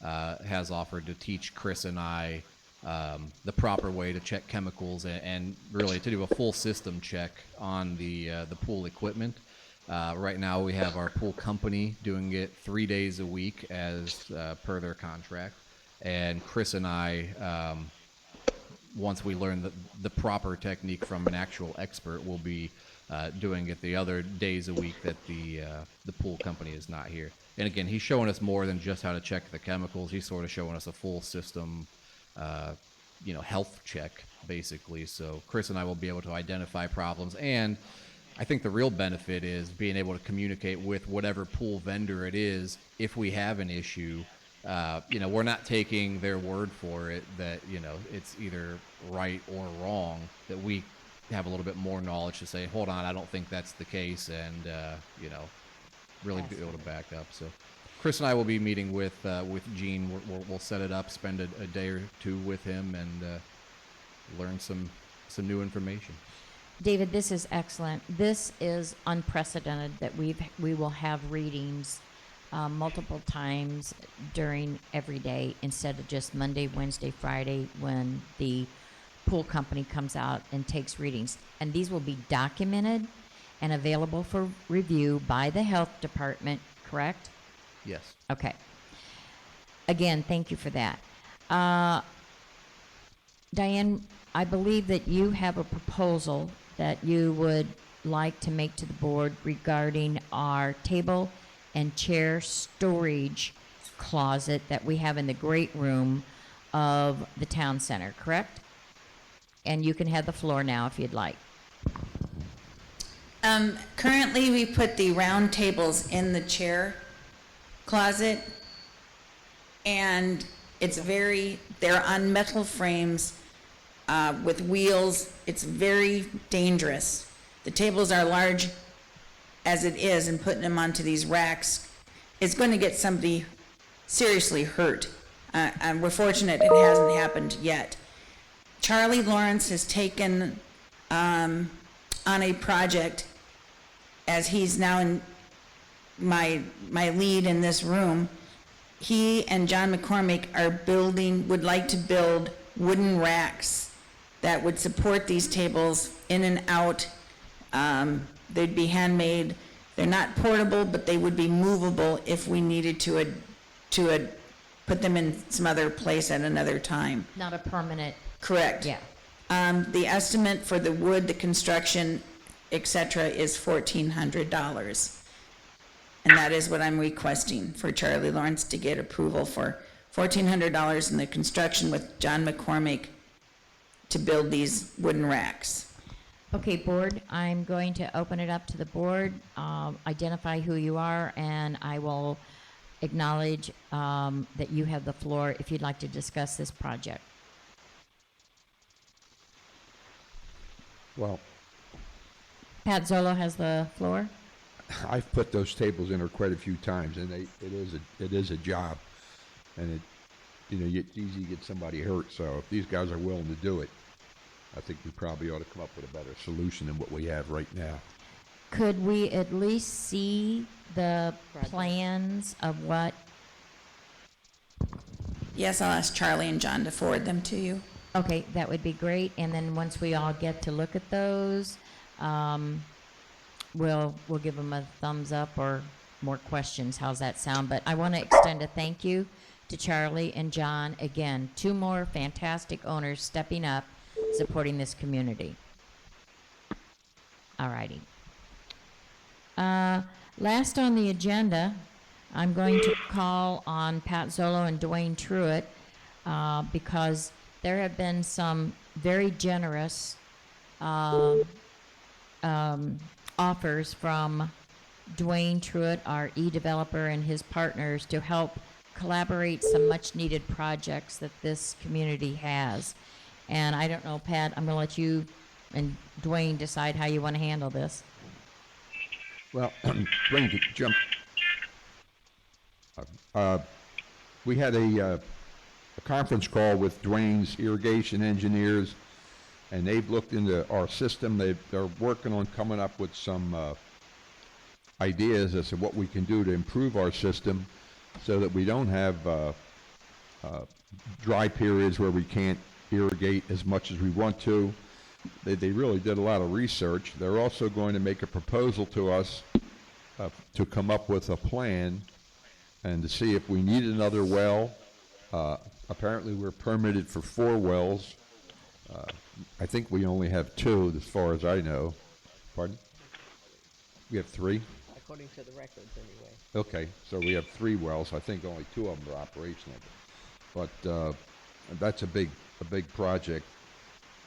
[SPEAKER 8] has offered to teach Chris and I the proper way to check chemicals and really to do a full system check on the pool equipment. Right now we have our pool company doing it 3 days a week as per their contract, and Chris and I, once we learn the proper technique from an actual expert, will be doing it the other days a week that the pool company is not here. And again, he's showing us more than just how to check the chemicals. He's sort of showing us a full system, health check, basically. So Chris and I will be able to identify problems, and I think the real benefit is being able to communicate with whatever pool vendor it is if we have an issue. We're not taking their word for it that, it's either right or wrong, that we have a little bit more knowledge to say, hold on, I don't think that's the case, and, really be able to back up. So Chris and I will be meeting with Gene. We'll set it up, spend a day or two with him, and learn some new information.
[SPEAKER 5] David, this is excellent. This is unprecedented that we will have readings multiple times during every day instead of just Monday, Wednesday, Friday when the pool company comes out and takes readings. And these will be documented and available for review by the health department, correct?
[SPEAKER 8] Yes.
[SPEAKER 5] Okay. Again, thank you for that. Diane, I believe that you have a proposal that you would like to make to the board regarding our table and chair storage closet that we have in the great room of the town center, correct? And you can have the floor now if you'd like.
[SPEAKER 2] Currently, we put the round tables in the chair closet, and they're on metal frames with wheels. It's very dangerous. The tables are large as it is, and putting them onto these racks is going to get somebody seriously hurt. And we're fortunate it hasn't happened yet. Charlie Lawrence has taken on a project, as he's now in my lead in this room. He and John McCormick would like to build wooden racks that would support these tables in and out. They'd be handmade. They're not portable, but they would be movable if we needed to put them in some other place at another time.
[SPEAKER 5] Not a permanent.
[SPEAKER 2] Correct.
[SPEAKER 5] Yeah.
[SPEAKER 2] The estimate for the wood, the construction, et cetera, is $1,400. And that is what I'm requesting for Charlie Lawrence to get approval for. $1,400 in the construction with John McCormick to build these wooden racks.
[SPEAKER 5] Okay, board, I'm going to open it up to the board, identify who you are, and I will acknowledge that you have the floor if you'd like to discuss this project.
[SPEAKER 1] Well,
[SPEAKER 5] Pat Zolo has the floor.
[SPEAKER 1] I've put those tables in there quite a few times, and it is a job, and it's easy to get somebody hurt. So if these guys are willing to do it, I think we probably ought to come up with a better solution than what we have right now.
[SPEAKER 5] Could we at least see the plans of what?
[SPEAKER 2] Yes, I'll ask Charlie and John to forward them to you.
[SPEAKER 5] Okay, that would be great. And then once we all get to look at those, we'll give them a thumbs up or more questions. How's that sound? But I want to extend a thank you to Charlie and John. Again, 2 more fantastic owners stepping up, supporting this community. All righty. Last on the agenda, I'm going to call on Pat Zolo and Dwayne Truitt because there have been some very generous offers from Dwayne Truitt, our e-developer, and his partners to help collaborate some much-needed projects that this community has. And I don't know, Pat, I'm going to let you and Dwayne decide how you want to handle this.
[SPEAKER 1] Well, Dwayne, could you jump. We had a conference call with Dwayne's irrigation engineers, and they've looked into our system. They're working on coming up with some ideas as to what we can do to improve our system so that we don't have dry periods where we can't irrigate as much as we want to. They really did a lot of research. They're also going to make a proposal to us to come up with a plan and to see if we need another well. Apparently we're permitted for 4 wells. I think we only have 2 as far as I know. Pardon? We have 3?
[SPEAKER 4] According to the records, anyway.
[SPEAKER 1] Okay, so we have 3 wells. I think only 2 of them are operational. But that's a big project.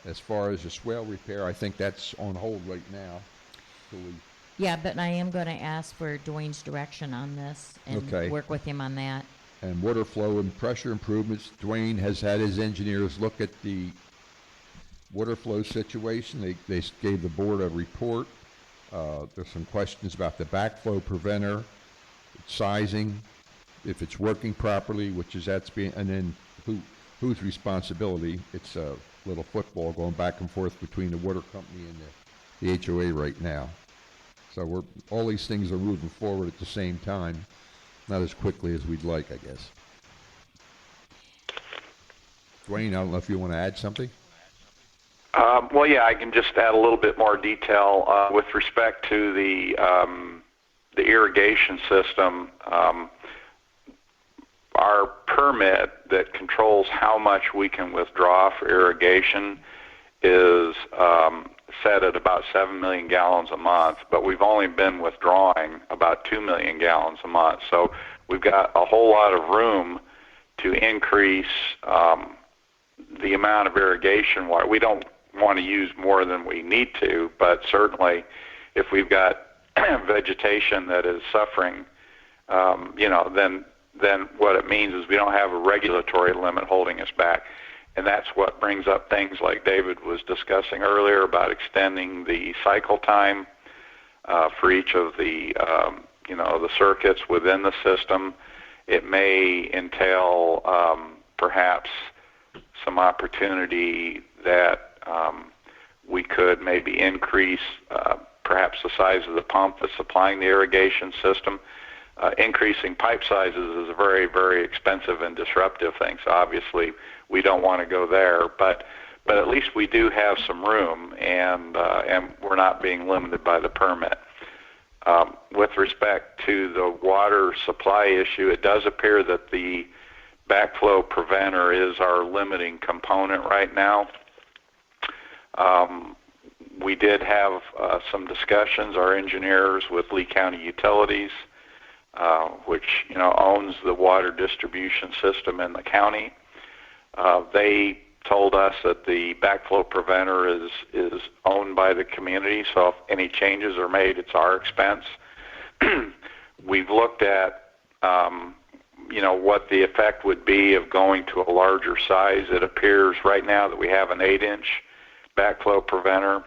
[SPEAKER 1] As far as the swale repair, I think that's on hold right now. So
[SPEAKER 5] Yeah, but I am going to ask for Dwayne's direction on this and
[SPEAKER 1] Okay.
[SPEAKER 5] work with him on that.
[SPEAKER 1] and water flow and pressure improvements. Dwayne has had his engineers look at the water flow situation. They gave the board a report. There's some questions about the backflow preventer, sizing, if it's working properly, and then whose responsibility. It's a little football going back and forth between the water company and the HOA right now. So all these things are moving forward at the same time, not as quickly as we'd like, I guess. Dwayne, I don't know if you want to add something?
[SPEAKER 10] Well, yeah, I can just add a little bit more detail with respect to the irrigation system. Our permit that controls how much we can withdraw for irrigation is set at about 7 million gallons a month, but we've only been withdrawing about 2 million gallons a month. So we've got a whole lot of room to increase the amount of irrigation water. We don't want to use more than we need to, but certainly if we've got vegetation that is suffering, then what it means is we don't have a regulatory limit holding us back. And that's what brings up things like David was discussing earlier about extending the cycle time for each of the the circuits within the system. It may entail perhaps some opportunity that we could maybe increase perhaps the size of the pump that's supplying the irrigation system. Increasing pipe sizes is a very, very expensive and disruptive thing, so obviously we don't want to go there, but at least we do have some room, and we're not being limited by the permit. With respect to the water supply issue, it does appear that the backflow preventer is our limiting component right now. We did have some discussions, our engineers, with Lee County Utilities, which owns the water distribution system in the county. They told us that the backflow preventer is owned by the community, so if any changes are made, it's our expense. We've looked at what the effect would be of going to a larger size. It appears right now that we have an 8-inch backflow preventer,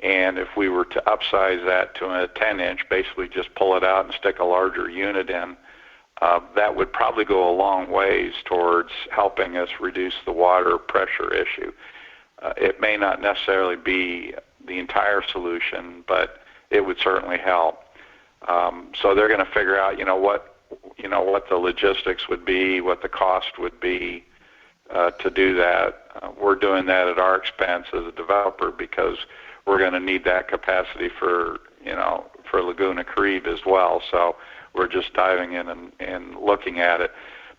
[SPEAKER 10] And if we were to upsize that to a 10-inch, basically just pull it out and stick a larger unit in, that would probably go a long ways towards helping us reduce the water pressure issue. It may not necessarily be the entire solution, but it would certainly help. So they're going to figure out, what the logistics would be, what the cost would be to do that. We're doing that at our expense as a developer because we're going to need that capacity for Laguna Caribe as well. So we're just diving in and looking at it.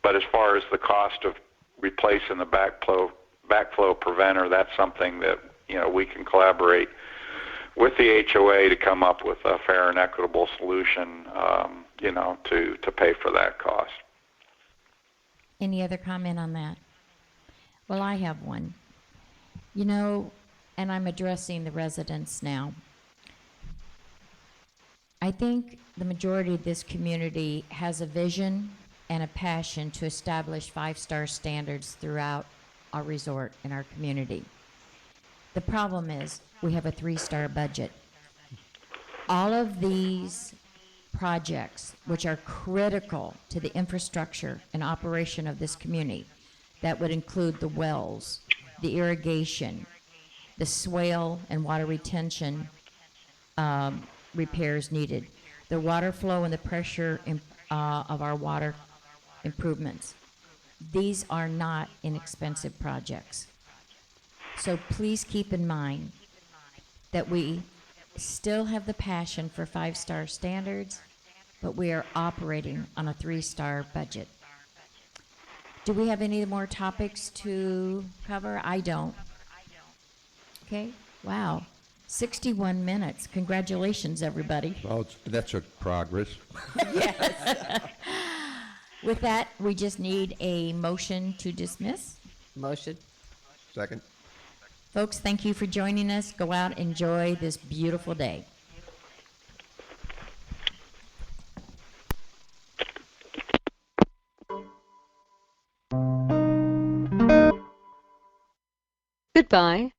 [SPEAKER 10] But as far as the cost of replacing the backflow preventer, that's something that we can collaborate with the HOA to come up with a fair and equitable solution, to pay for that cost.
[SPEAKER 5] Any other comment on that? Well, I have one. And I'm addressing the residents now. I think the majority of this community has a vision and a passion to establish 5-star standards throughout our resort and our community. The problem is we have a 3-star budget. All of these projects, which are critical to the infrastructure and operation of this community, that would include the wells, the irrigation, the swale and water retention repairs needed, the water flow and the pressure of our water improvements. These are not inexpensive projects. So please keep in mind that we still have the passion for 5-star standards, but we are operating on a 3-star budget. Do we have any more topics to cover? I don't. Okay, wow. 61 minutes. Congratulations, everybody.
[SPEAKER 1] Well, that's a progress.
[SPEAKER 5] With that, we just need a motion to dismiss.
[SPEAKER 4] Motion.
[SPEAKER 1] Second?
[SPEAKER 5] Folks, thank you for joining us. Go out, enjoy this beautiful day.
[SPEAKER 11] Goodbye.